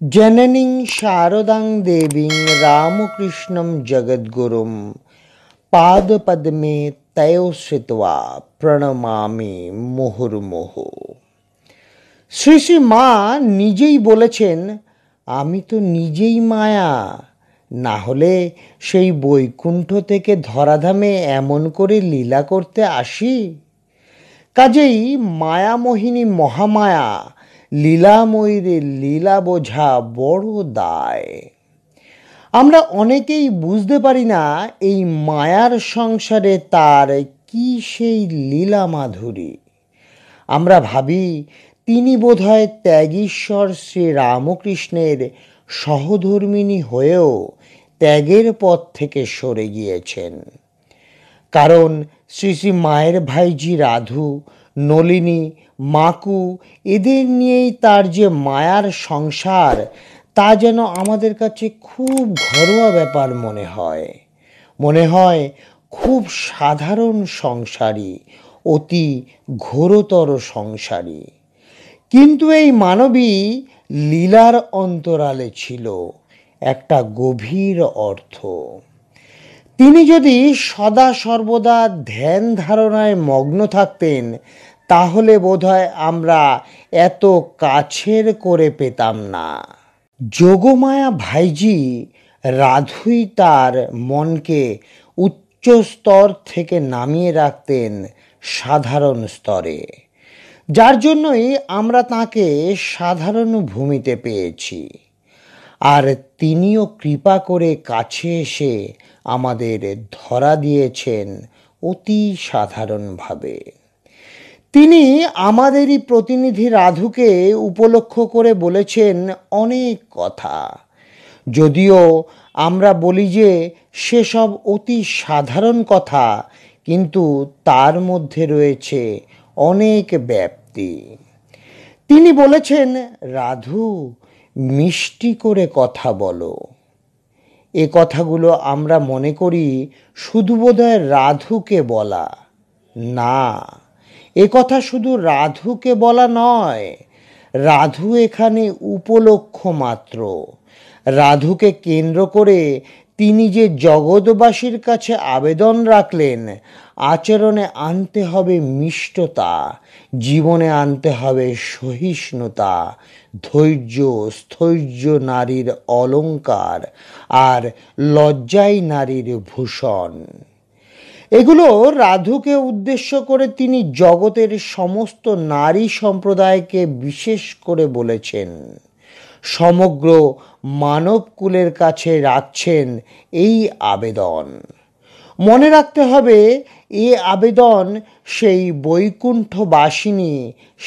जननीं शारदां देवीं रामकृष्णं जगद्गुरुं पादपद्मे तयो श्रित्वा প্রণমামি মুহুর্মুহু। শ্রী শ্রী মা নিজেই বলেছেন, আমি তো নিজেই মায়া, না হলে সেই বৈকুণ্ঠ থেকে ধরাধামে এমন করে লীলা করতে আসি। কাজেই মায়ামোহিনী মহামায়া লীলাময়ীর লীলা বোঝা বড় দায়। আমরা অনেকেই বুঝতে পারি না এই মায়ার সংসারে তার কি সেই লীলা মাধুরী। আমরা ভাবি তিনি বোধহয় ত্যাগীশ্বর শ্রী রামকৃষ্ণের সহধর্মিণী হয়েও ত্যাগের পথ থেকে সরে গিয়েছেন। কারণ শ্রী শ্রী মায়ের ভাইজি রাধু, নলিনী, মাকু এদের নিয়েই তার যে মায়ার সংসার, তা যেন আমাদের কাছে খুব ঘরোয়া ব্যাপার মনে হয় খুব সাধারণ সংসারী, অতি ঘোরতর সংসারী। কিন্তু এই মানবী লীলার অন্তরালে ছিল একটা গভীর অর্থ। তিনি যদি সদা সর্বদা ধ্যান ধারণায় মগ্ন থাকতেন, তাহলে বোধহয় আমরা এত কাছের করে পেতাম না। যোগমায়া ভাইজি রাধুই তার মনকে উচ্চ স্তর থেকে নামিয়ে রাখতেন সাধারণ স্তরে, যার জন্যই আমরা তাকে সাধারণ ভূমিতে পেয়েছি। আর তিনিও কৃপা করে কাছে এসে আমাদের ধরা দিয়েছেন অতি সাধারণভাবে। তিনি আমাদেরই প্রতিনিধি রাধুকে উপলক্ষ করে বলেছেন অনেক কথা, যদিও আমরা বলি যে সেসব অতি সাধারণ কথা, কিন্তু তার মধ্যে রয়েছে অনেক ব্যাপ্তি। তিনি বলেছেন, রাধু মিষ্টি করে কথা বলো। এ কথাগুলো আমরা মনে করি শুধু বোধহয় রাধুকে বলা। না, এ কথা শুধু রাধুকে বলা নয়, রাধু এখানে উপলক্ষ মাত্র। রাধুকে কেন্দ্র করে তিনি যে জগৎবাসীর কাছে আবেদন রাখলেন, আচরণে আনতে হবে মিষ্টতা, জীবনে আনতে হবে সহিষ্ণুতা, ধৈর্য, স্থৈর্য নারীর অলংকার, আর লজ্জাই নারীর ভূষণ। এগুলো রাধুকে উদ্দেশ্য করে তিনি জগতের সমস্ত নারী সম্প্রদায়কে বিশেষ করে বলেছেন। সমগ্র মানবকুলের কাছে রাখছেন এই আবেদন। মনে রাখতে হবে, এ আবেদন সেই বৈকুণ্ঠবাসিনী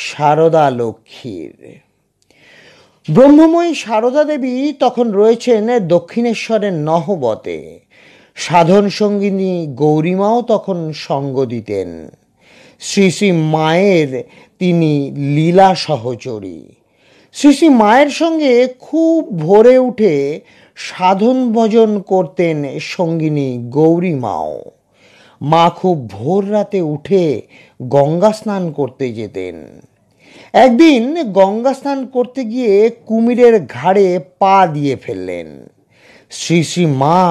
সারদা লক্ষ্মীর। ব্রহ্মময়ী সারদা দেবী তখন রয়েছেন দক্ষিণেশ্বরের নহবতে। সাধন সঙ্গিনী গৌরীমাও তখন সঙ্গ দিতেন। শ্রী শ্রী মায়ের তিনি লীলা সহচরী। শ্রী শ্রী মায়ের সঙ্গে খুব ভোরে উঠে সাধন ভজন করতেন সঙ্গিনী গৌরীমাও। মা খুব ভোর রাতে উঠে গঙ্গা স্নান করতে যেতেন। একদিন গঙ্গা স্নান করতে গিয়ে কুমিরের ঘাড়ে পা দিয়ে ফেললেন। শ্রী শ্রী মা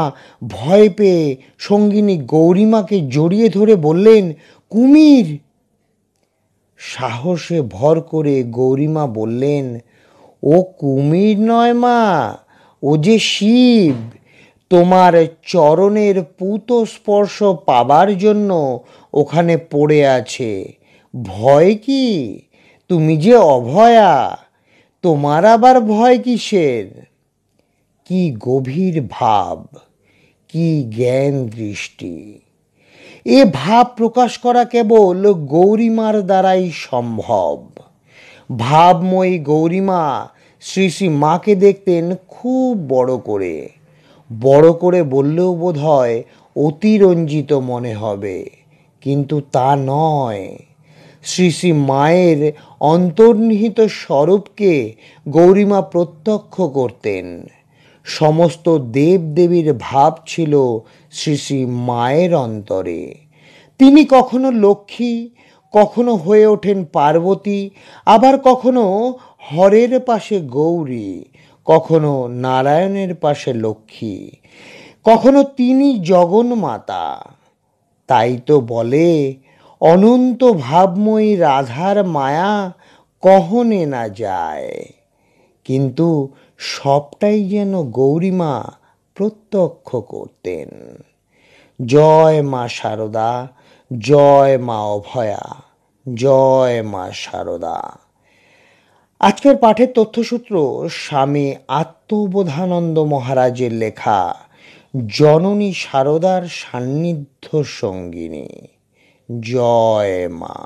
ভয় পেয়ে সঙ্গিনী গৌরীমাকে জড়িয়ে ধরে বললেন, কুমির। সাহসে ভর করে গৌরীমা বললেন, ও কুমির নয় মা, ও যে শিব। তোমার চরণের পূত স্পর্শ পাবার জন্য ওখানে পড়ে আছে। ভয় কি? তুমি যে অভয়া, তোমার আবার ভয় কিসের? কি গভীর ভাব, কি জ্ঞান দৃষ্টি! এ ভাব প্রকাশ করা কেবল গৌরীমার দ্বারাই সম্ভব। ভাবময়ী গৌরীমা শ্রী শ্রী মাকে দেখতেন খুব বড় করে বললেও বোধ হয় অতিরঞ্জিত মনে হবে, কিন্তু তা নয়। শ্রী শ্রী মায়ের অন্তর্নিহিত স্বরূপকে গৌরীমা প্রত্যক্ষ করতেন। সমস্ত দেবদেবীর ভাব ছিল শ্রী শ্রী মায়ের অন্তরে। তিনি কখনো লক্ষ্মী, কখনো হয়ে ওঠেন পার্বতী, আবার কখনো হরের পাশে গৌরী, কখনো নারায়ণের পাশে লক্ষ্মী, কখনো তিনি জগন্মাতা। তাই তো বলে, অনন্ত ভাবময়ী রাধার মায়া কহনে না যায়। কিন্তু সবটাই যেন গৌরীমা প্রত্যক্ষ করতেন। জয় মা শারদা, জয় মা অভয়া, জয় মা শারদা। আজকের পাঠের তথ্যসূত্র স্বামী আত্মবোধানন্দ মহারাজের লেখা জননী শারদার সান্নিধ্য সঙ্গিনী। জয় মা।